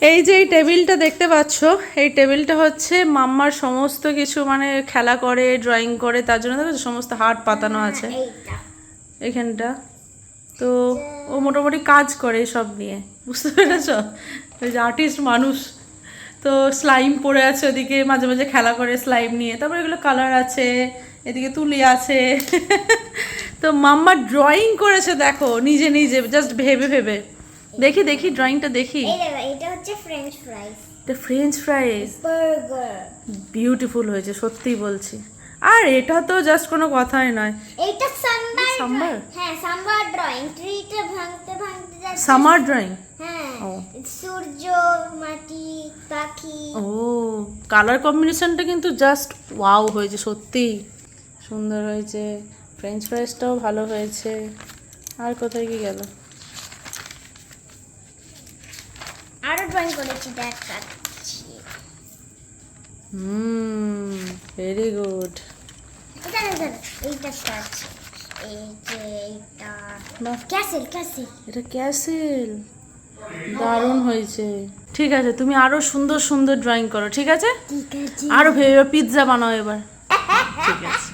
এই যে এই টেবিলটা দেখতে পাচ্ছ, এই টেবিলটা হচ্ছে মাম্মার সমস্ত কিছু মানে খেলা করে, ড্রয়িং করে, তার জন্য দেখো সমস্ত হার্ট পাতানো আছে এখানটা। তো ও মোটামুটি কাজ করে সব নিয়ে, বুঝতে পেরেছ? ওই যে আর্টিস্ট মানুষ। তো স্লাইম পড়ে আছে ওদিকে, মাঝে মাঝে খেলা করে স্লাইম নিয়ে। তারপর এগুলো কালার আছে, এদিকে তুলি আছে। তো মাম্মা ড্রয়িং করেছে দেখো, নিজে নিজে, জাস্ট ভেবে ভেবে। দেখি দেখি ড্রয়িংটা দেখি। এটা হচ্ছে ফ্রেঞ্চ ফ্রাইস। এটা ফ্রেঞ্চ ফ্রাইস, বার্গার। বিউটিফুল হয়েছে সত্যিই বলছি। আর এটা তো জাস্ট কোনো কথাই নয়। এইটা সাম্বার। সাম্বার? হ্যাঁ, সাম্বার ড্রয়িং। ট্রিটা ভাঙতে ভাঙতে যাচ্ছে। Summer drawing. হ্যাঁ, ও। সূর্য, মাটি, পাখি। ও, কালার কম্বিনেশনটা কিন্তু জাস্ট ওয়াও হয়েছে, সত্যি সুন্দর হয়েছে। ফ্রেঞ্চ ফ্রাইসটাও ভালো হয়েছে। আর কোথায় কি গেল? আরো ড্রয়িং করেছি, দেখাচ্ছি। Very good. এটা এইটা আছে। এই যে এইটা বাহ, ক্যাসেল ক্যাসেল। এটা ক্যাসেল, দারুণ হয়েছে। ঠিক আছে, তুমি আরো সুন্দর সুন্দর ড্রয়িং করো, ঠিক আছে? ঠিক আছে। আরো ভেবে পিৎজা বানাও এবার। ঠিক আছে।